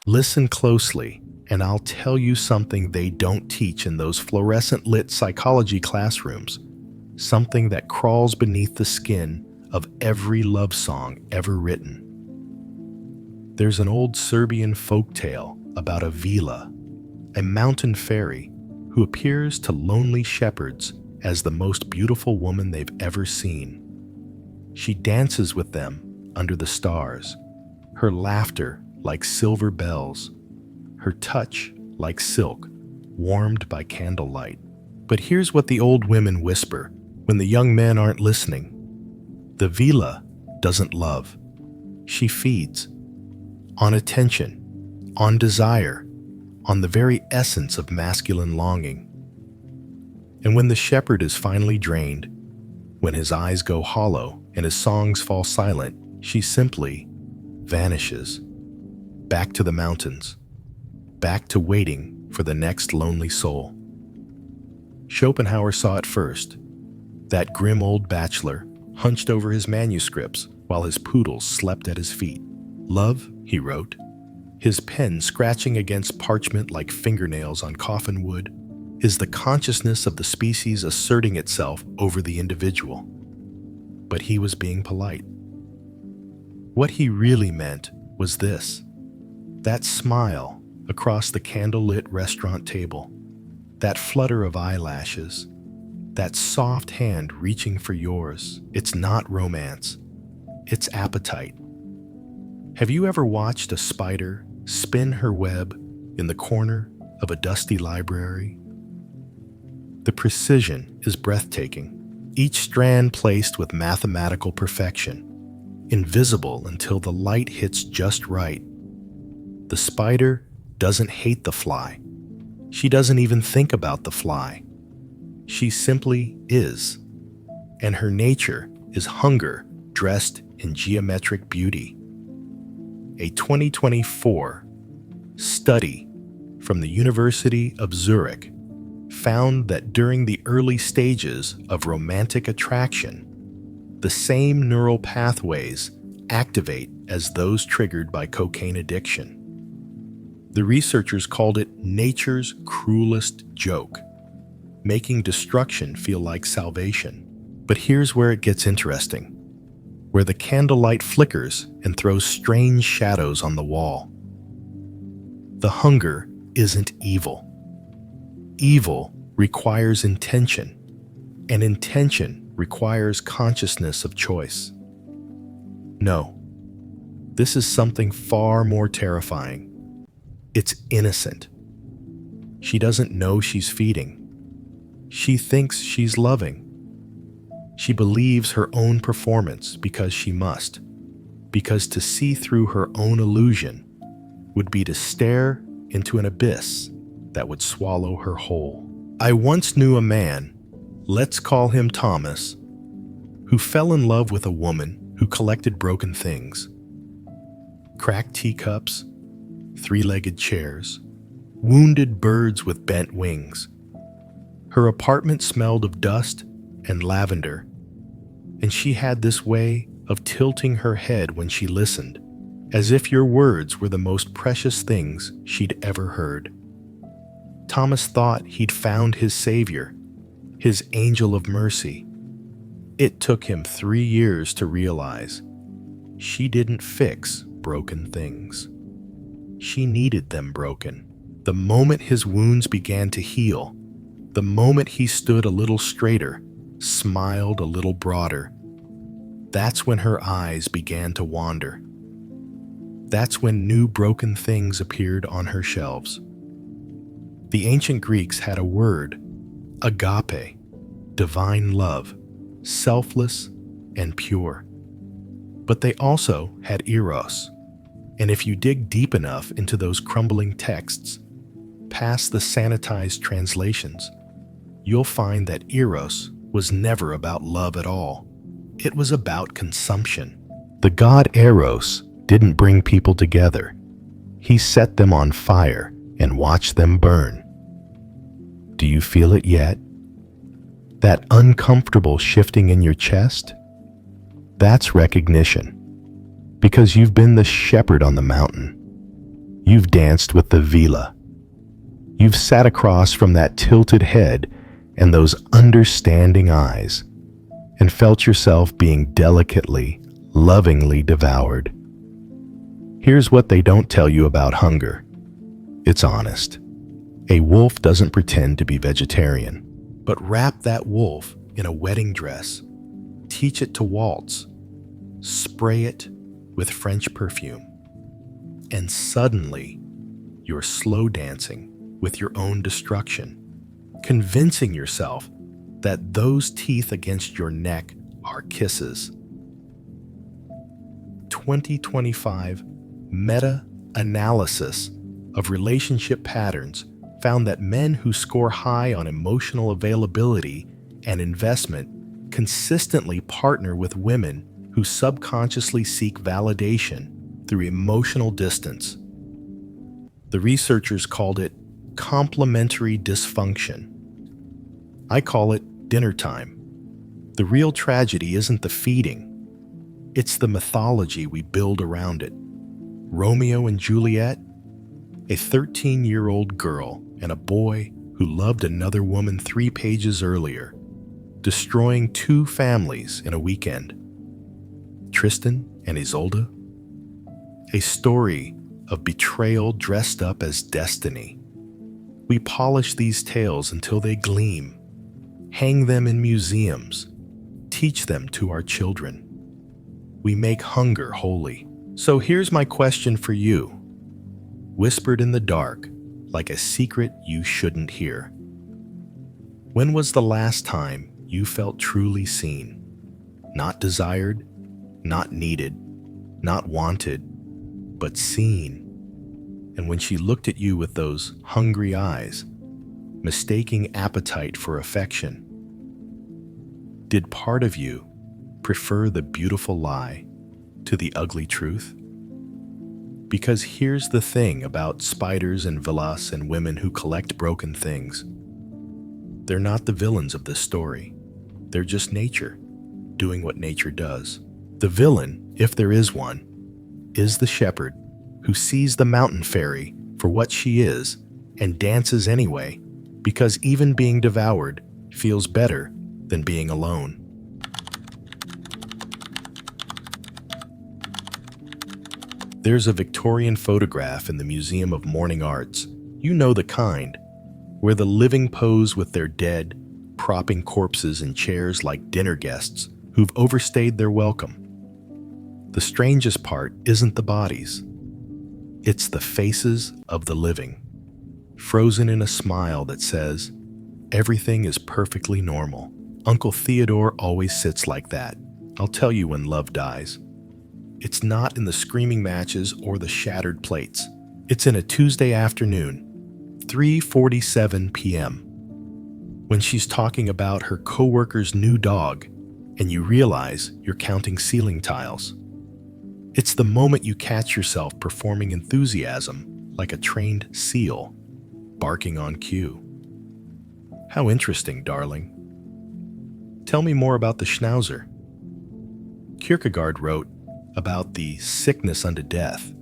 Listen closely, and I'll tell you something they don't teach in those fluorescent-lit psychology classrooms, something that crawls beneath the skin of every love song ever written. There's an old Serbian folktale about a vila, a mountain fairy who appears to lonely shepherds as the most beautiful woman they've ever seen. She dances with them under the stars, her laughter like silver bells, her touch like silk, warmed by candlelight. But here's what the old women whisper when the young men aren't listening. The vila doesn't love. She feeds on attention, on desire, on the very essence of masculine longing. And when the shepherd is finally drained, when his eyes go hollow and his songs fall silent, she simply vanishes, back to the mountains, back to waiting for the next lonely soul. Schopenhauer saw it first, that grim old bachelor hunched over his manuscripts while his poodles slept at his feet. Love, he wrote, his pen scratching against parchment like fingernails on coffin wood, is the consciousness of the species asserting itself over the individual. But he was being polite. What he really meant was this: that smile across the candlelit restaurant table, that flutter of eyelashes, that soft hand reaching for yours. It's not romance, it's appetite. Have you ever watched a spider spin her web in the corner of a dusty library? The precision is breathtaking, each strand placed with mathematical perfection, invisible until the light hits just right. The spider doesn't hate the fly. She doesn't even think about the fly. She simply is, and her nature is hunger dressed in geometric beauty. A 2024 study from the University of Zurich found that during the early stages of romantic attraction, the same neural pathways activate as those triggered by cocaine addiction. The researchers called it nature's cruelest joke, making destruction feel like salvation. But here's where it gets interesting, where the candlelight flickers and throws strange shadows on the wall. The hunger isn't evil. Evil requires intention, and intention requires consciousness of choice. No, this is something far more terrifying. It's innocent. She doesn't know she's feeding. She thinks she's loving. She believes her own performance because she must, because to see through her own illusion would be to stare into an abyss that would swallow her whole. I once knew a man, let's call him Thomas, who fell in love with a woman who collected broken things. Cracked teacups, three-legged chairs, wounded birds with bent wings. Her apartment smelled of dust and lavender, and she had this way of tilting her head when she listened, as if your words were the most precious things she'd ever heard. Thomas thought he'd found his savior, his angel of mercy. It took him 3 years to realize she didn't fix broken things. She needed them broken. The moment his wounds began to heal, the moment he stood a little straighter, smiled a little broader, that's when her eyes began to wander. That's when new broken things appeared on her shelves. The ancient Greeks had a word, agape, divine love, selfless and pure. But they also had eros. And if you dig deep enough into those crumbling texts, past the sanitized translations, you'll find that eros was never about love at all. It was about consumption. The god Eros didn't bring people together. He set them on fire and watched them burn. Do you feel it yet? That uncomfortable shifting in your chest? That's recognition. Because you've been the shepherd on the mountain. You've danced with the Vila. You've sat across from that tilted head and those understanding eyes and felt yourself being delicately, lovingly devoured. Here's what they don't tell you about hunger. It's honest. A wolf doesn't pretend to be vegetarian, but wrap that wolf in a wedding dress, teach it to waltz, spray it with French perfume, and suddenly you're slow dancing with your own destruction, convincing yourself that those teeth against your neck are kisses. 2025 meta-analysis of relationship patterns found that men who score high on emotional availability and investment consistently partner with women who subconsciously seek validation through emotional distance. The researchers called it complementary dysfunction. I call it dinner time. The real tragedy isn't the feeding. It's the mythology we build around it. Romeo and Juliet, a 13-year-old girl and a boy who loved another woman 3 pages earlier, destroying 2 families in a weekend. Tristan and Isolde, a story of betrayal dressed up as destiny. We polish these tales until they gleam, hang them in museums, teach them to our children. We make hunger holy. So here's my question for you, whispered in the dark like a secret you shouldn't hear. When was the last time you felt truly seen? Not desired, not needed, not wanted, but seen. And when she looked at you with those hungry eyes, mistaking appetite for affection, did part of you prefer the beautiful lie to the ugly truth? Because here's the thing about spiders and villas and women who collect broken things. They're not the villains of this story. They're just nature, doing what nature does. The villain, if there is one, is the shepherd who sees the mountain fairy for what she is and dances anyway, because even being devoured feels better than being alone. There's a Victorian photograph in the Museum of Morning Arts, you know the kind, where the living pose with their dead, propping corpses in chairs like dinner guests who've overstayed their welcome. The strangest part isn't the bodies. It's the faces of the living, frozen in a smile that says, everything is perfectly normal. Uncle Theodore always sits like that. I'll tell you when love dies. It's not in the screaming matches or the shattered plates. It's in a Tuesday afternoon, 3:47 p.m., when she's talking about her coworker's new dog and you realize you're counting ceiling tiles. It's the moment you catch yourself performing enthusiasm like a trained seal, barking on cue. How interesting, darling. Tell me more about the schnauzer. Kierkegaard wrote about the sickness unto death.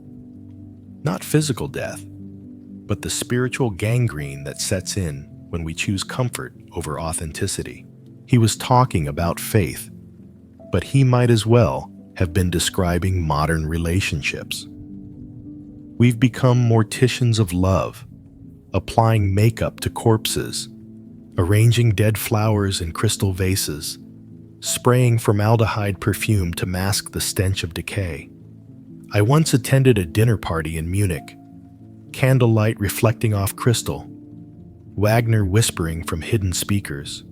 Not physical death, but the spiritual gangrene that sets in when we choose comfort over authenticity. He was talking about faith, but he might as well have been describing modern relationships. We've become morticians of love, applying makeup to corpses, arranging dead flowers in crystal vases, spraying formaldehyde perfume to mask the stench of decay. I once attended a dinner party in Munich, candlelight reflecting off crystal, Wagner whispering from hidden speakers.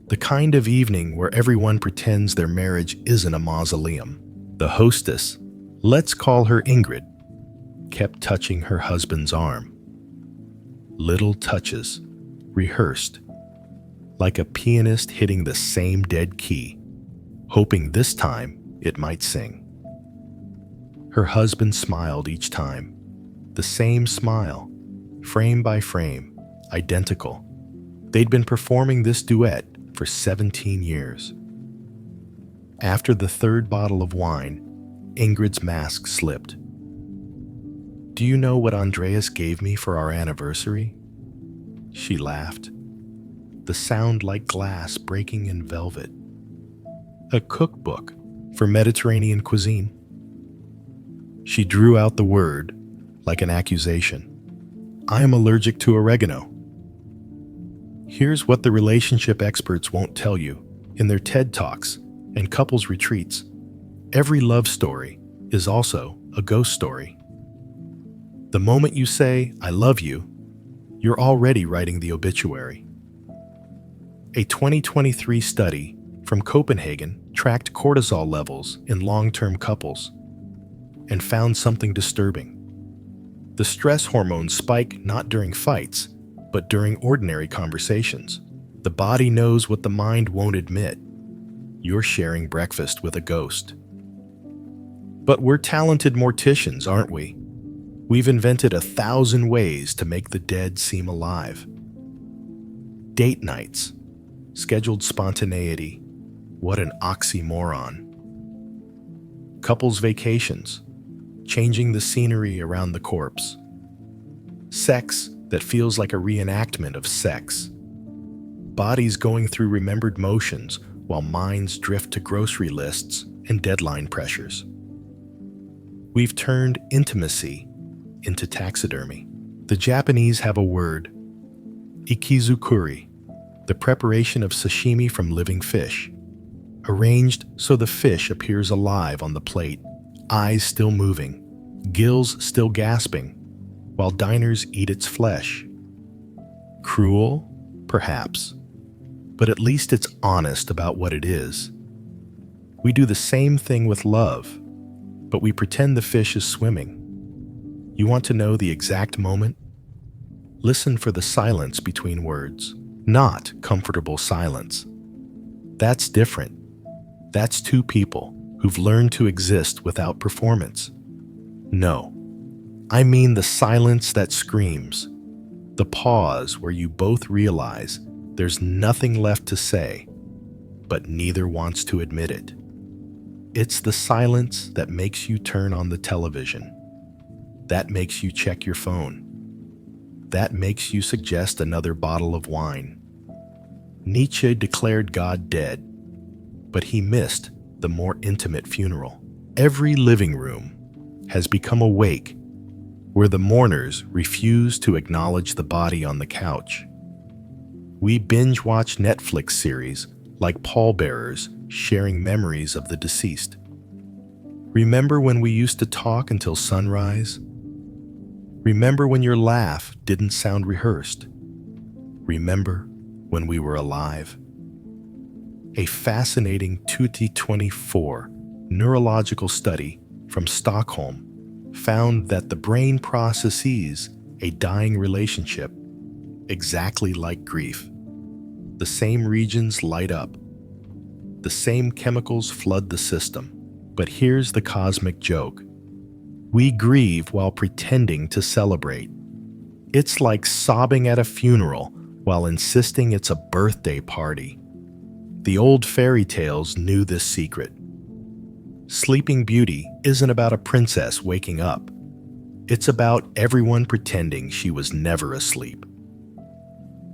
The kind of evening where everyone pretends their marriage isn't a mausoleum. The hostess, let's call her Ingrid, kept touching her husband's arm. Little touches, rehearsed, like a pianist hitting the same dead key, hoping this time it might sing. Her husband smiled each time, the same smile, frame by frame, identical. They'd been performing this duet for 17 years. After the third bottle of wine, Ingrid's mask slipped. Do you know what Andreas gave me for our anniversary? She laughed, the sound like glass breaking in velvet. A cookbook for Mediterranean cuisine. She drew out the word like an accusation. I am allergic to oregano. Here's what the relationship experts won't tell you in their TED Talks and couples retreats. Every love story is also a ghost story. The moment you say, I love you, you're already writing the obituary. A 2023 study from Copenhagen tracked cortisol levels in long-term couples and found something disturbing. The stress hormones spike not during fights, but during ordinary conversations. The body knows what the mind won't admit. You're sharing breakfast with a ghost. But we're talented morticians, aren't we? We've invented 1,000 ways to make the dead seem alive. Date nights, scheduled spontaneity, what an oxymoron. Couples vacations, changing the scenery around the corpse. Sex that feels like a reenactment of sex. Bodies going through remembered motions while minds drift to grocery lists and deadline pressures. We've turned intimacy into taxidermy. The Japanese have a word, ikizukuri, the preparation of sashimi from living fish, arranged so the fish appears alive on the plate, eyes still moving, gills still gasping, while diners eat its flesh. Cruel? Perhaps. But at least it's honest about what it is. We do the same thing with love, but we pretend the fish is swimming. You want to know the exact moment? Listen for the silence between words, not comfortable silence. That's different. That's two people who've learned to exist without performance. No, I mean the silence that screams, the pause where you both realize there's nothing left to say, but neither wants to admit it. It's the silence that makes you turn on the television. That makes you check your phone. That makes you suggest another bottle of wine. Nietzsche declared God dead, but he missed the more intimate funeral. Every living room has become a wake where the mourners refuse to acknowledge the body on the couch. We binge-watch Netflix series like pallbearers sharing memories of the deceased. Remember when we used to talk until sunrise? Remember when your laugh didn't sound rehearsed? Remember when we were alive? A fascinating 2024 neurological study from Stockholm found that the brain processes a dying relationship exactly like grief. The same regions light up. The same chemicals flood the system. But here's the cosmic joke. We grieve while pretending to celebrate. It's like sobbing at a funeral while insisting it's a birthday party. The old fairy tales knew this secret. Sleeping Beauty isn't about a princess waking up. It's about everyone pretending she was never asleep.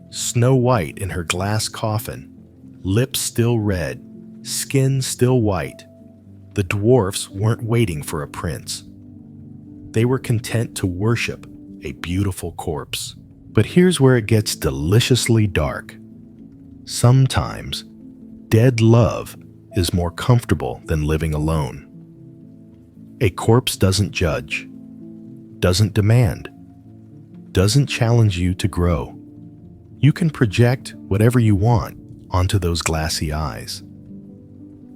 Snow White in her glass coffin, lips still red, skin still white. The dwarfs weren't waiting for a prince. They were content to worship a beautiful corpse. But here's where it gets deliciously dark. Sometimes, dead love is more comfortable than living alone. A corpse doesn't judge, doesn't demand, doesn't challenge you to grow. You can project whatever you want onto those glassy eyes.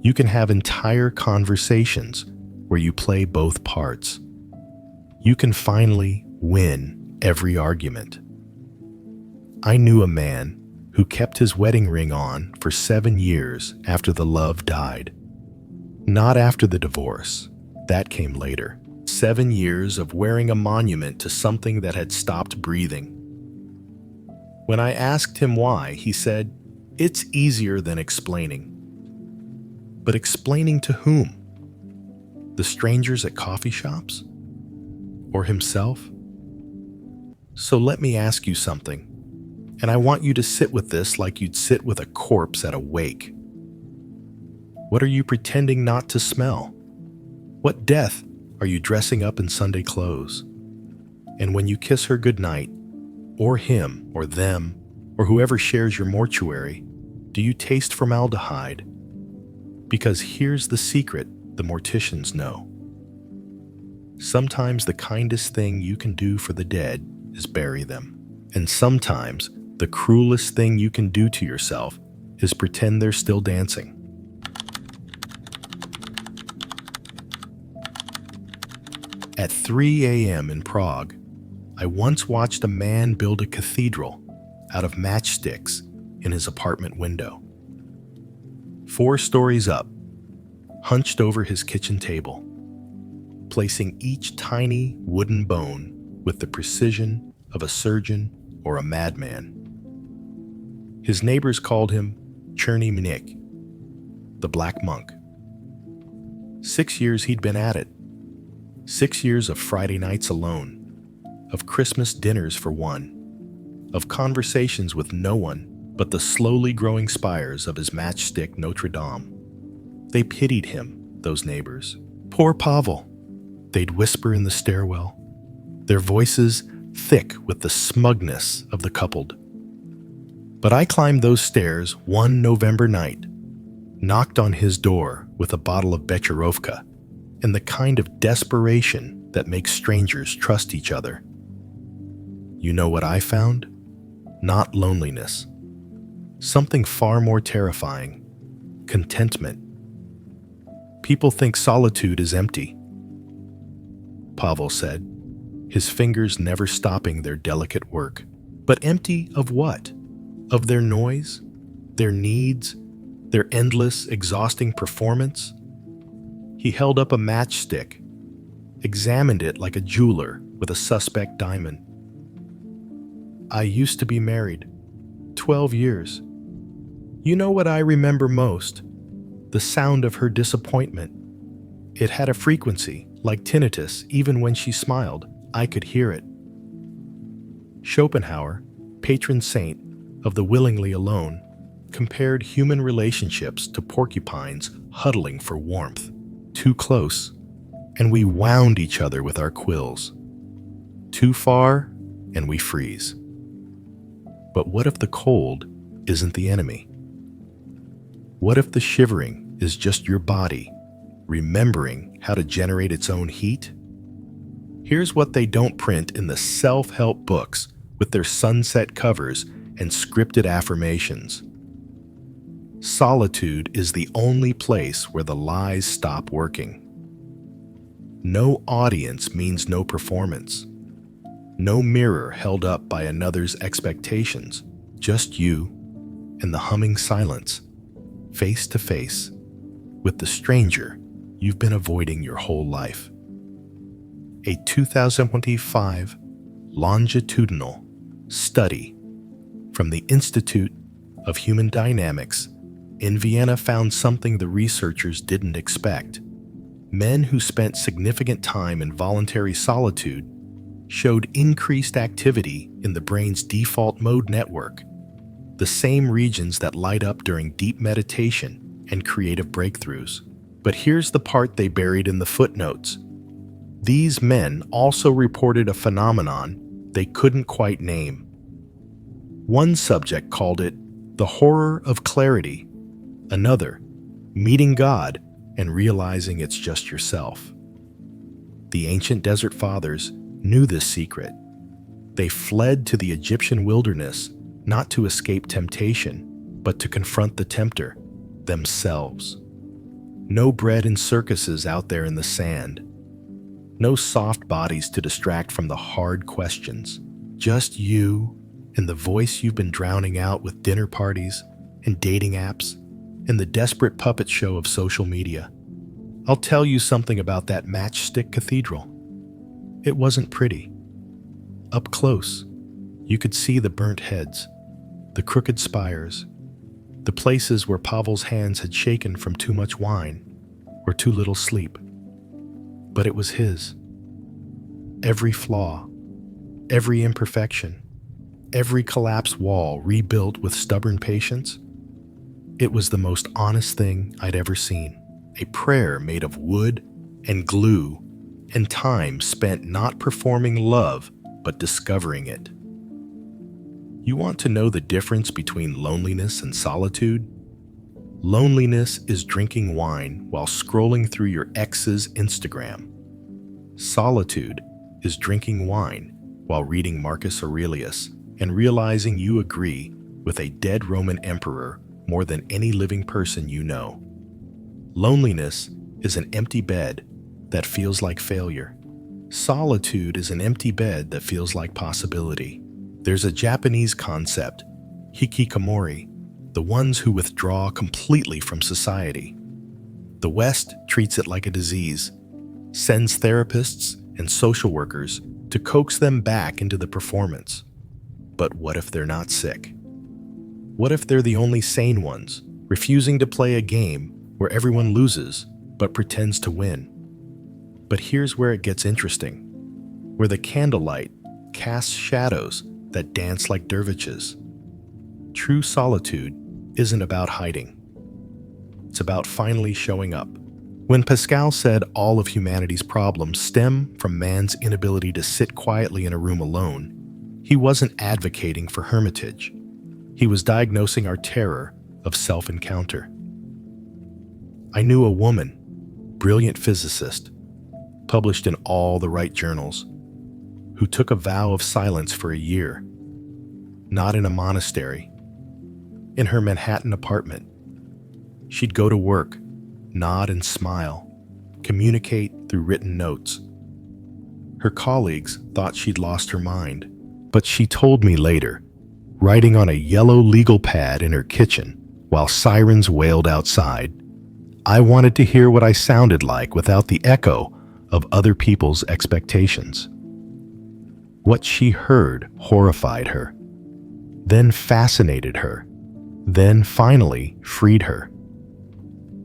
You can have entire conversations where you play both parts. You can finally win every argument. I knew a man who kept his wedding ring on for 7 years after the love died. Not after the divorce. That came later. 7 years of wearing a monument to something that had stopped breathing. When I asked him why, he said, "It's easier than explaining." But explaining to whom? The strangers at coffee shops? or himself? So let me ask you something, and I want you to sit with this like you'd sit with a corpse at a wake. What are you pretending not to smell? What death are you dressing up in Sunday clothes? And when you kiss her goodnight, or him, or them, or whoever shares your mortuary, do you taste formaldehyde? Because here's the secret the morticians know. Sometimes the kindest thing you can do for the dead is bury them. And sometimes the cruelest thing you can do to yourself is pretend they're still dancing. At 3 a.m. in Prague, I once watched a man build a cathedral out of matchsticks in his apartment window. 4 stories up, hunched over his kitchen table, placing each tiny wooden bone with the precision of a surgeon or a madman. His neighbors called him Cherny Mnik, the Black Monk. 6 years he'd been at it. 6 years of Friday nights alone, of Christmas dinners for one, of conversations with no one but the slowly growing spires of his matchstick Notre Dame. They pitied him, those neighbors. Poor Pavel, they'd whisper in the stairwell, their voices thick with the smugness of the coupled. But I climbed those stairs one November night, knocked on his door with a bottle of Becherovka, and the kind of desperation that makes strangers trust each other. You know what I found? Not loneliness. Something far more terrifying: contentment. People think solitude is empty, Pavel said, his fingers never stopping their delicate work. But empty of what? Of their noise? Their needs? Their endless, exhausting performance? He held up a matchstick, examined it like a jeweler with a suspect diamond. I used to be married. 12 years. You know what I remember most? The sound of her disappointment. It had a frequency, like tinnitus, even when she smiled. I could hear it. Schopenhauer, patron saint of the willingly alone, compared human relationships to porcupines huddling for warmth. Too close, and we wound each other with our quills. Too far, and we freeze. But what if the cold isn't the enemy? What if the shivering is just your body remembering how to generate its own heat? Here's what they don't print in the self-help books with their sunset covers and scripted affirmations. Solitude is the only place where the lies stop working. No audience means no performance. No mirror held up by another's expectations. Just you and the humming silence, face to face, with the stranger you've been avoiding your whole life. A 2025 longitudinal study from the Institute of Human Dynamics in Vienna found something the researchers didn't expect. Men who spent significant time in voluntary solitude showed increased activity in the brain's default mode network, the same regions that light up during deep meditation and creative breakthroughs. But here's the part they buried in the footnotes. These men also reported a phenomenon they couldn't quite name. One subject called it the horror of clarity, another, meeting God and realizing it's just yourself. The ancient desert fathers knew this secret. They fled to the Egyptian wilderness not to escape temptation, but to confront the tempter, themselves. No bread in circuses out there in the sand. No soft bodies to distract from the hard questions. Just you and the voice you've been drowning out with dinner parties and dating apps and the desperate puppet show of social media. I'll tell you something about that matchstick cathedral. It wasn't pretty. Up close, you could see the burnt heads, the crooked spires, the places where Pavel's hands had shaken from too much wine or too little sleep. But it was his. every flaw, every imperfection, every collapsed wall rebuilt with stubborn patience. It was the most honest thing I'd ever seen. A prayer made of wood and glue and time spent not performing love, but discovering it. You want to know the difference between loneliness and solitude? Loneliness is drinking wine while scrolling through your ex's Instagram. Solitude is drinking wine while reading Marcus Aurelius and realizing you agree with a dead Roman emperor more than any living person you know. Loneliness is an empty bed that feels like failure. Solitude is an empty bed that feels like possibility. There's a Japanese concept, hikikomori, the ones who withdraw completely from society. The West treats it like a disease, sends therapists and social workers to coax them back into the performance. But what if they're not sick? What if they're the only sane ones, refusing to play a game where everyone loses but pretends to win? But here's where it gets interesting, where the candlelight casts shadows that dance like dervishes. True solitude isn't about hiding. It's about finally showing up. When Pascal said all of humanity's problems stem from man's inability to sit quietly in a room alone, he wasn't advocating for hermitage. He was diagnosing our terror of self-encounter. I knew a woman, brilliant physicist, published in all the right journals, who took a vow of silence for a year, not in a monastery, in her Manhattan apartment. She'd go to work, nod and smile, communicate through written notes. Her colleagues thought she'd lost her mind, but she told me later, writing on a yellow legal pad in her kitchen while sirens wailed outside, I wanted to hear what I sounded like without the echo of other people's expectations. What she heard horrified her, then fascinated her, then finally freed her.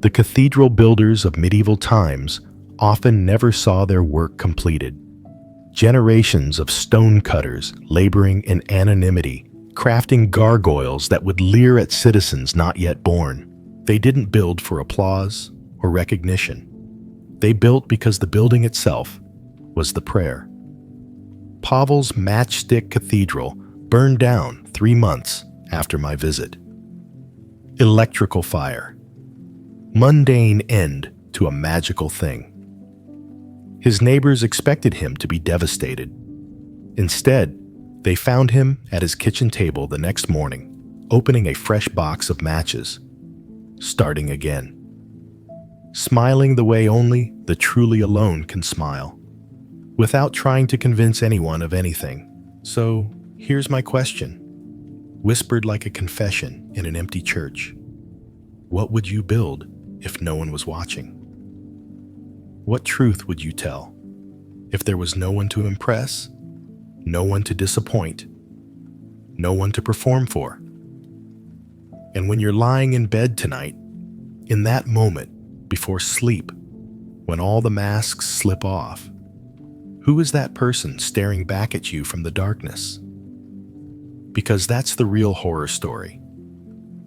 The cathedral builders of medieval times often never saw their work completed. Generations of stonecutters laboring in anonymity, crafting gargoyles that would leer at citizens not yet born. They didn't build for applause or recognition. They built because the building itself was the prayer. Pavel's matchstick cathedral burned down 3 months after my visit. Electrical fire. Mundane end to a magical thing. His neighbors expected him to be devastated. Instead, they found him at his kitchen table the next morning, opening a fresh box of matches, starting again. Smiling the way only the truly alone can smile, without trying to convince anyone of anything. So, here's my question, whispered like a confession in an empty church. What would you build if no one was watching? What truth would you tell if there was no one to impress, no one to disappoint, no one to perform for? And when you're lying in bed tonight, in that moment before sleep, when all the masks slip off, who is that person staring back at you from the darkness? Because that's the real horror story.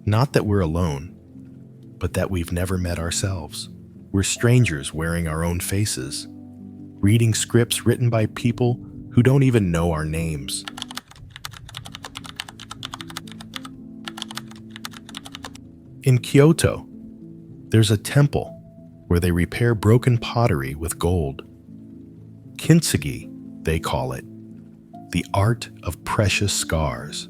Not that we're alone, but that we've never met ourselves. We're strangers wearing our own faces, reading scripts written by people who don't even know our names. In Kyoto, there's a temple where they repair broken pottery with gold. Kintsugi, they call it, the art of precious scars.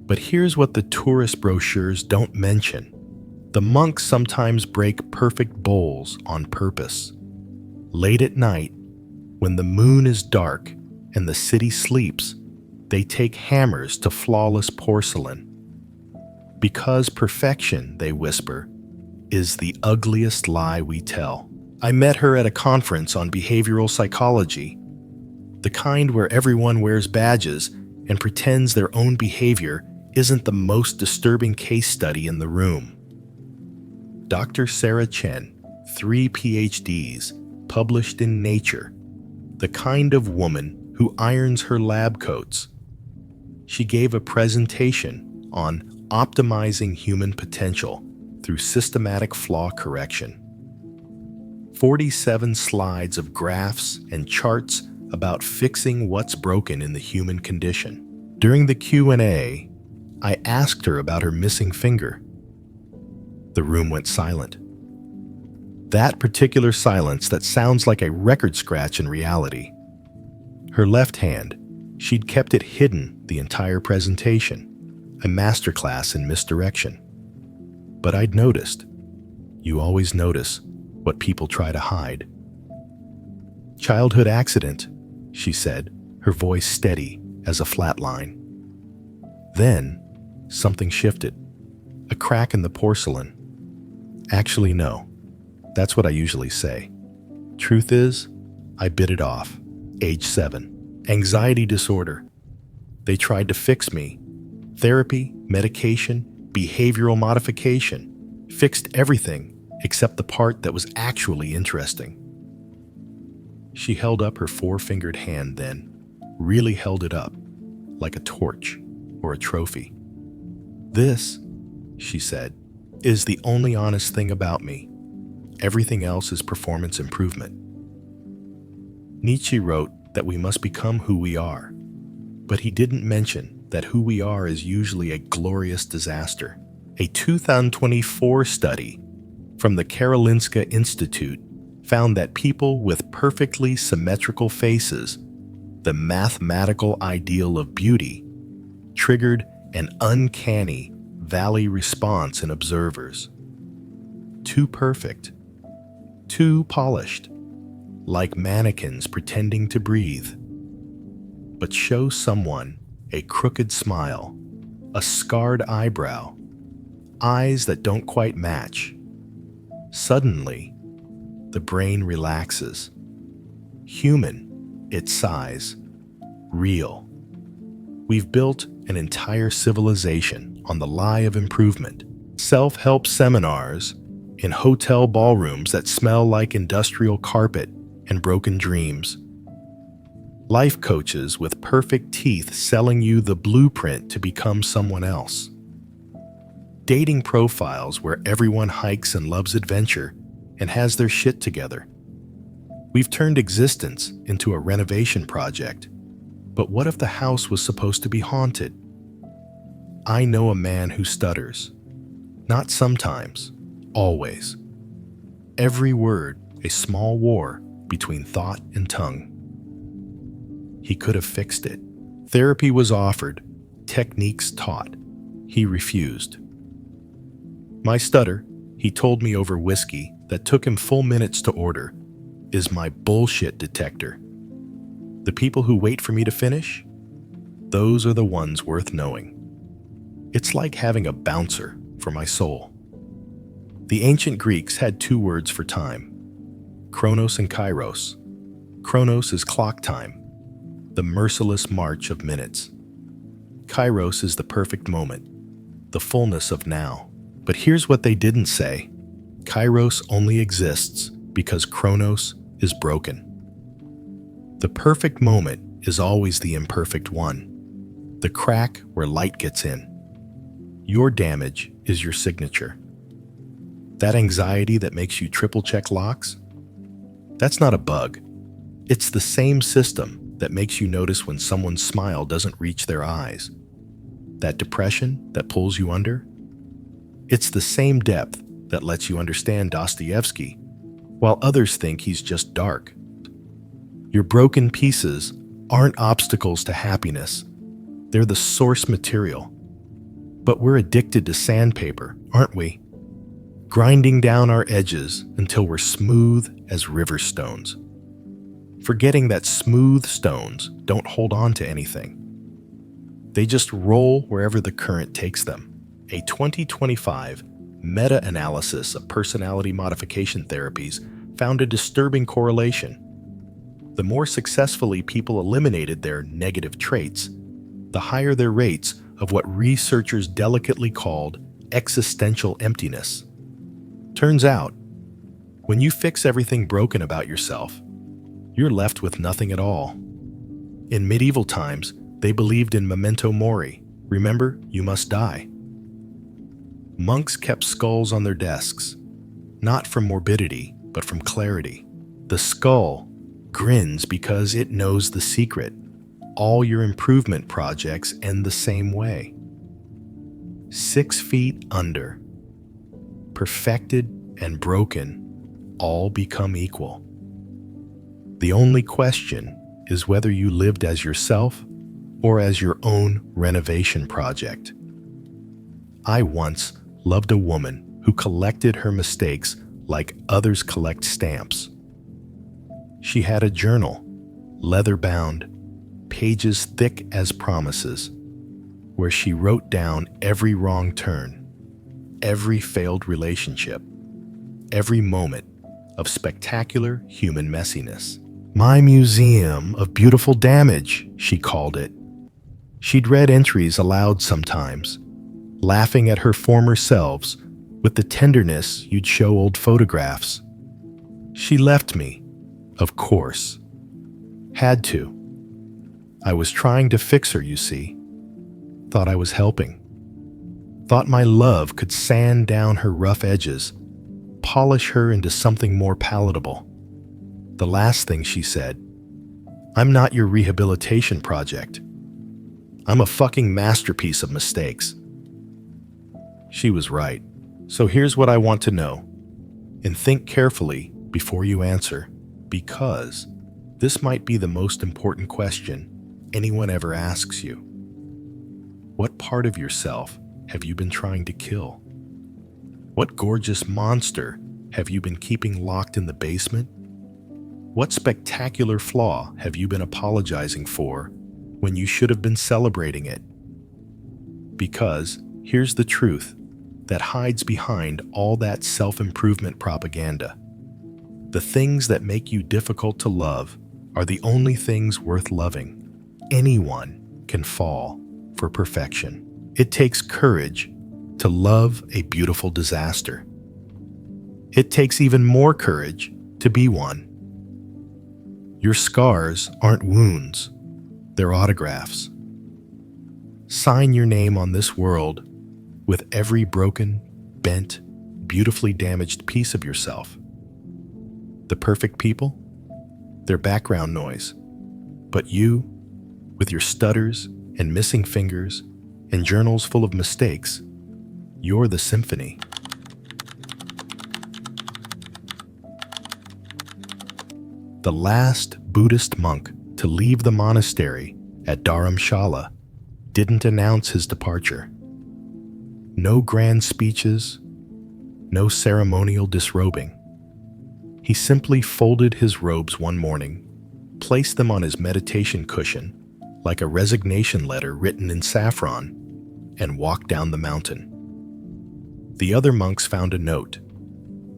But here's what the tourist brochures don't mention. The monks sometimes break perfect bowls on purpose. Late at night, when the moon is dark and the city sleeps, they take hammers to flawless porcelain. Because perfection, they whisper, is the ugliest lie we tell. I met her at a conference on behavioral psychology, the kind where everyone wears badges and pretends their own behavior isn't the most disturbing case study in the room. Dr. Sarah Chen, 3 PhDs, published in Nature, the kind of woman who irons her lab coats. She gave a presentation on optimizing human potential through systematic flaw correction. 47 slides of graphs and charts about fixing what's broken in the human condition. During the Q&A, I asked her about her missing finger. The room went silent. That particular silence that sounds like a record scratch in reality. Her left hand, she'd kept it hidden the entire presentation, a masterclass in misdirection. But I'd noticed. You always notice what people try to hide. Childhood accident, she said, her voice steady as a flat line. Then, something shifted. A crack in the porcelain. Actually, no. That's what I usually say. Truth is, I bit it off. Age 7. Anxiety disorder. They tried to fix me. Therapy, medication, behavioral modification. Fixed everything except the part that was actually interesting. She held up her four-fingered hand then, really held it up, like a torch or a trophy. This, she said, is the only honest thing about me. Everything else is performance improvement. Nietzsche wrote that we must become who we are, but he didn't mention that who we are is usually a glorious disaster. A 2024 study from the Karolinska Institute found that people with perfectly symmetrical faces, the mathematical ideal of beauty, triggered an uncanny valley response in observers. Too perfect, too polished, like mannequins pretending to breathe. But show someone a crooked smile, a scarred eyebrow, eyes that don't quite match. Suddenly, the brain relaxes. Human, its size, real. We've built an entire civilization on the lie of improvement. Self-help seminars in hotel ballrooms that smell like industrial carpet and broken dreams. Life coaches with perfect teeth selling you the blueprint to become someone else. Dating profiles where everyone hikes and loves adventure and has their shit together. We've turned existence into a renovation project. But what if the house was supposed to be haunted? I know a man who stutters. Not sometimes, always. Every word, a small war between thought and tongue. He could have fixed it. Therapy was offered, techniques taught. He refused. My stutter, he told me over whiskey that took him full minutes to order, is my bullshit detector. The people who wait for me to finish, those are the ones worth knowing. It's like having a bouncer for my soul. The ancient Greeks had two words for time, chronos and kairos. Chronos is clock time, the merciless march of minutes. Kairos is the perfect moment, the fullness of now. But here's what they didn't say. Kairos only exists because Chronos is broken. The perfect moment is always the imperfect one, the crack where light gets in. Your damage is your signature. That anxiety that makes you triple-check locks, that's not a bug. It's the same system that makes you notice when someone's smile doesn't reach their eyes. That depression that pulls you under, it's the same depth that lets you understand Dostoevsky, while others think he's just dark. Your broken pieces aren't obstacles to happiness. They're the source material. But we're addicted to sandpaper, aren't we? Grinding down our edges until we're smooth as river stones. Forgetting that smooth stones don't hold on to anything. They just roll wherever the current takes them. A 2025 meta-analysis of personality modification therapies found a disturbing correlation. The more successfully people eliminated their negative traits, the higher their rates of what researchers delicately called existential emptiness. Turns out, when you fix everything broken about yourself, you're left with nothing at all. In medieval times, they believed in memento mori. Remember, you must die. Monks kept skulls on their desks, not from morbidity, but from clarity. The skull grins because it knows the secret. All your improvement projects end the same way. 6 feet under. Perfected and broken, all become equal. The only question is whether you lived as yourself or as your own renovation project. I once loved a woman who collected her mistakes like others collect stamps. She had a journal, leather-bound, pages thick as promises, where she wrote down every wrong turn, every failed relationship, every moment of spectacular human messiness. My museum of beautiful damage, she called it. She'd read entries aloud sometimes, laughing at her former selves with the tenderness you'd show old photographs. She left me, of course. Had to. I was trying to fix her, you see. Thought I was helping. Thought my love could sand down her rough edges, polish her into something more palatable. The last thing she said, I'm not your rehabilitation project. I'm a fucking masterpiece of mistakes. She was right. So here's what I want to know. And think carefully before you answer, because this might be the most important question anyone ever asks you. What part of yourself have you been trying to kill? What gorgeous monster have you been keeping locked in the basement? What spectacular flaw have you been apologizing for when you should have been celebrating it? Because here's the truth that hides behind all that self-improvement propaganda. The things that make you difficult to love are the only things worth loving. Anyone can fall for perfection. It takes courage to love a beautiful disaster. It takes even more courage to be one. Your scars aren't wounds, they're autographs. Sign your name on this world with every broken, bent, beautifully damaged piece of yourself. The perfect people? They're background noise. But you, with your stutters and missing fingers and journals full of mistakes, you're the symphony. The last Buddhist monk to leave the monastery at Dharamshala didn't announce his departure. No grand speeches, no ceremonial disrobing. He simply folded his robes one morning, placed them on his meditation cushion like a resignation letter written in saffron, and walked down the mountain. The other monks found a note.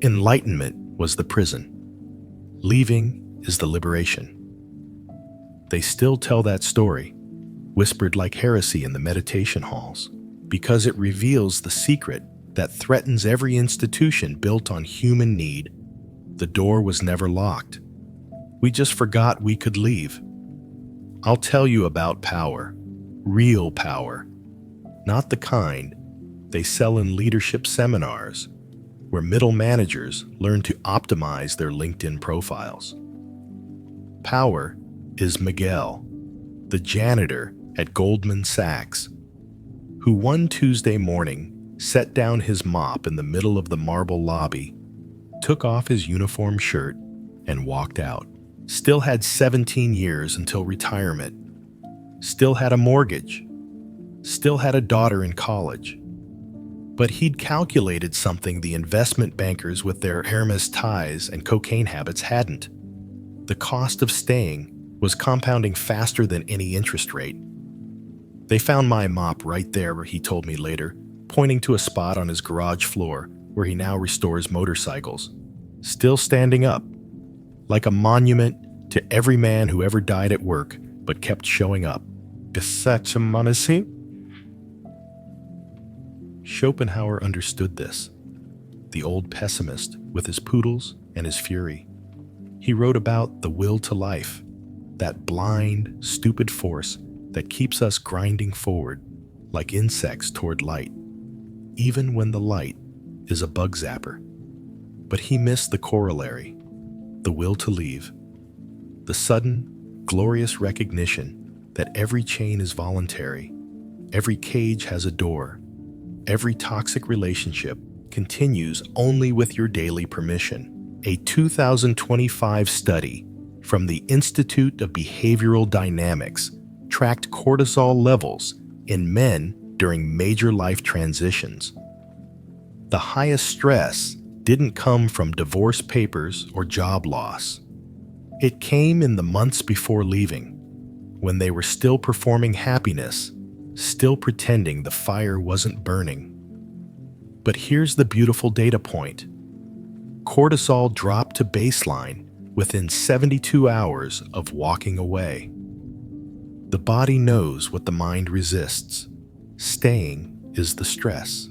Enlightenment was the prison. Leaving is the liberation. They still tell that story, whispered like heresy in the meditation halls, because it reveals the secret that threatens every institution built on human need. The door was never locked. We just forgot we could leave. I'll tell you about power, real power, not the kind they sell in leadership seminars, where middle managers learn to optimize their LinkedIn profiles. Power is Miguel, the janitor at Goldman Sachs, who one Tuesday morning set down his mop in the middle of the marble lobby, took off his uniform shirt, and walked out. Still had 17 years until retirement. Still had a mortgage. Still had a daughter in college. But he'd calculated something the investment bankers with their Hermes ties and cocaine habits hadn't. The cost of staying was compounding faster than any interest rate. They found my mop right there, he told me later, pointing to a spot on his garage floor where he now restores motorcycles. Still standing up, like a monument to every man who ever died at work but kept showing up. Schopenhauer understood this, the old pessimist with his poodles and his fury. He wrote about the will to life, that blind, stupid force that keeps us grinding forward like insects toward light, even when the light is a bug zapper. But he missed the corollary, the will to leave, the sudden, glorious recognition that every chain is voluntary, every cage has a door, every toxic relationship continues only with your daily permission. A 2025 study from the Institute of Behavioral Dynamics tracked cortisol levels in men during major life transitions. The highest stress didn't come from divorce papers or job loss. It came in the months before leaving, when they were still performing happiness, still pretending the fire wasn't burning. But here's the beautiful data point. Cortisol dropped to baseline within 72 hours of walking away. The body knows what the mind resists. Staying is the stress.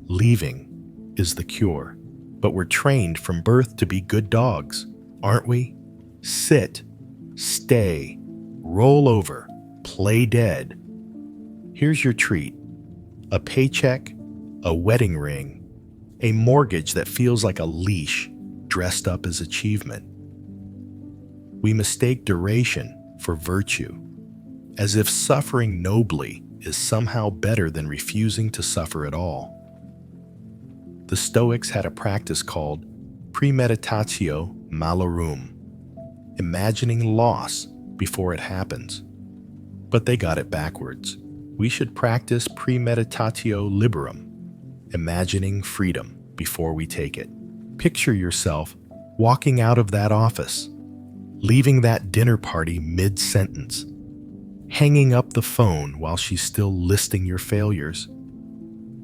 Leaving is the cure. But we're trained from birth to be good dogs, aren't we? Sit, stay, roll over, play dead. Here's your treat. A paycheck, a wedding ring, a mortgage that feels like a leash dressed up as achievement. We mistake duration for virtue, as if suffering nobly is somehow better than refusing to suffer at all. The Stoics had a practice called premeditatio malorum, imagining loss before it happens. But they got it backwards. We should practice premeditatio liberum, imagining freedom before we take it. Picture yourself walking out of that office, leaving that dinner party mid-sentence, hanging up the phone while she's still listing your failures.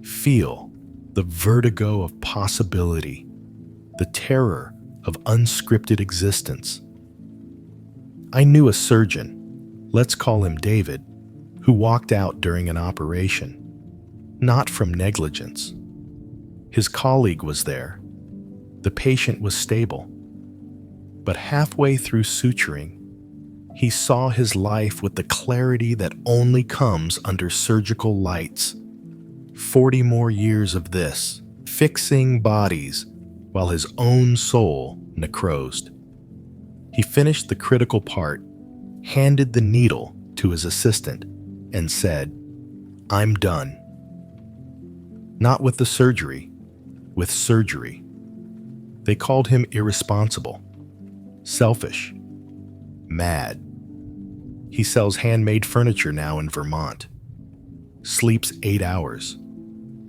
Feel the vertigo of possibility, the terror of unscripted existence. I knew a surgeon, let's call him David, who walked out during an operation, not from negligence. His colleague was there. The patient was stable. But halfway through suturing, he saw his life with the clarity that only comes under surgical lights. 40 more years of this, fixing bodies while his own soul necrosed. He finished the critical part, handed the needle to his assistant, and said, "I'm done." Not with the surgery, with surgery. They called him irresponsible, selfish, mad. He sells handmade furniture now in Vermont, sleeps 8 hours,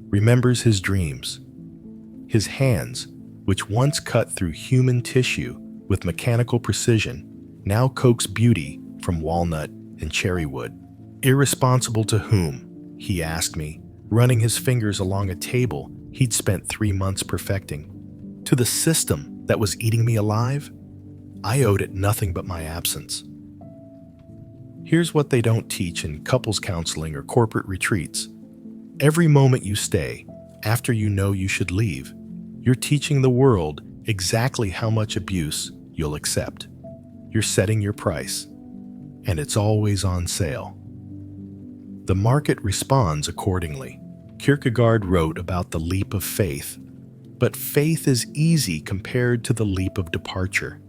remembers his dreams. His hands, which once cut through human tissue with mechanical precision, now coax beauty from walnut and cherry wood. Irresponsible to whom? He asked me, running his fingers along a table he'd spent 3 months perfecting. To the system that was eating me alive? I owed it nothing but my absence. Here's what they don't teach in couples counseling or corporate retreats. Every moment you stay, after you know you should leave, you're teaching the world exactly how much abuse you'll accept. You're setting your price, and it's always on sale. The market responds accordingly. Kierkegaard wrote about the leap of faith, but faith is easy compared to the leap of departure.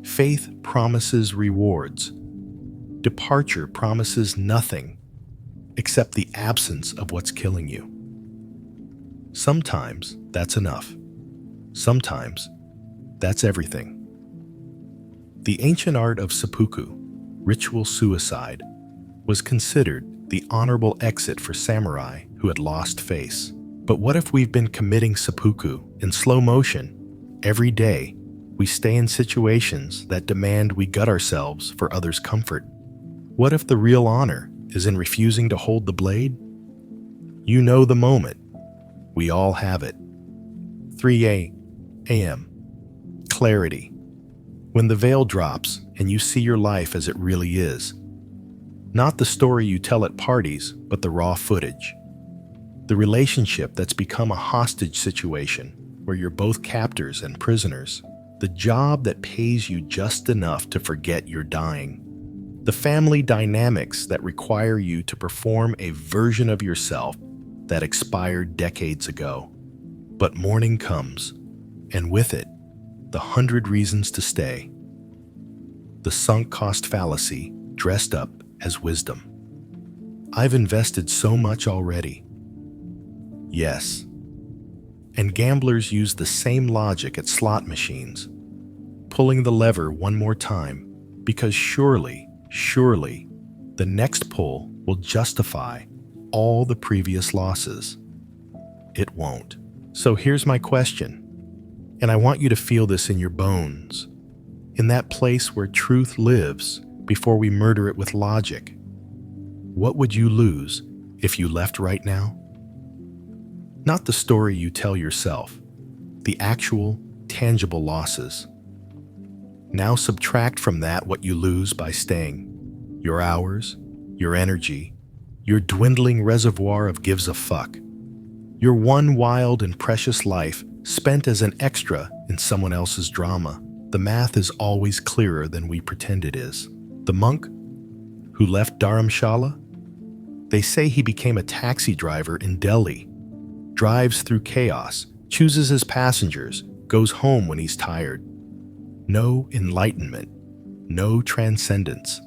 Faith promises rewards. Departure promises nothing except the absence of what's killing you. Sometimes that's enough. Sometimes that's everything. The ancient art of seppuku, ritual suicide, was considered the honorable exit for samurai who had lost face. But what if we've been committing seppuku in slow motion? Every day, we stay in situations that demand we gut ourselves for others' comfort. What if the real honor is in refusing to hold the blade? You know the moment. We all have it. 3 a.m. Clarity. When the veil drops and you see your life as it really is. Not the story you tell at parties, but the raw footage. The relationship that's become a hostage situation where you're both captors and prisoners. The job that pays you just enough to forget you're dying. The family dynamics that require you to perform a version of yourself that expired decades ago. But morning comes, and with it, the 100 reasons to stay. The sunk cost fallacy dressed up as wisdom. I've invested so much already. Yes. And gamblers use the same logic at slot machines, pulling the lever one more time, because surely, the next pull will justify all the previous losses. It won't. So here's my question, and I want you to feel this in your bones, in that place where truth lives before we murder it with logic. What would you lose if you left right now? Not the story you tell yourself, the actual, tangible losses. Now subtract from that what you lose by staying. Your hours, your energy, your dwindling reservoir of gives a fuck. Your one wild and precious life spent as an extra in someone else's drama. The math is always clearer than we pretend it is. The monk who left Dharamshala, they say he became a taxi driver in Delhi, drives through chaos, chooses his passengers, goes home when he's tired. No enlightenment, no transcendence.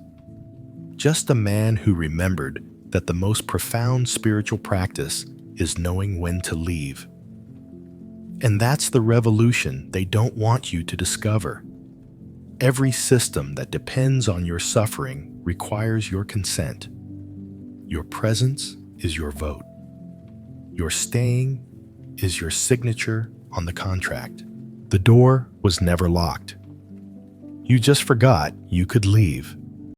Just a man who remembered that the most profound spiritual practice is knowing when to leave. And that's the revolution they don't want you to discover. Every system that depends on your suffering requires your consent. Your presence is your vote. Your staying is your signature on the contract. The door was never locked. You just forgot you could leave.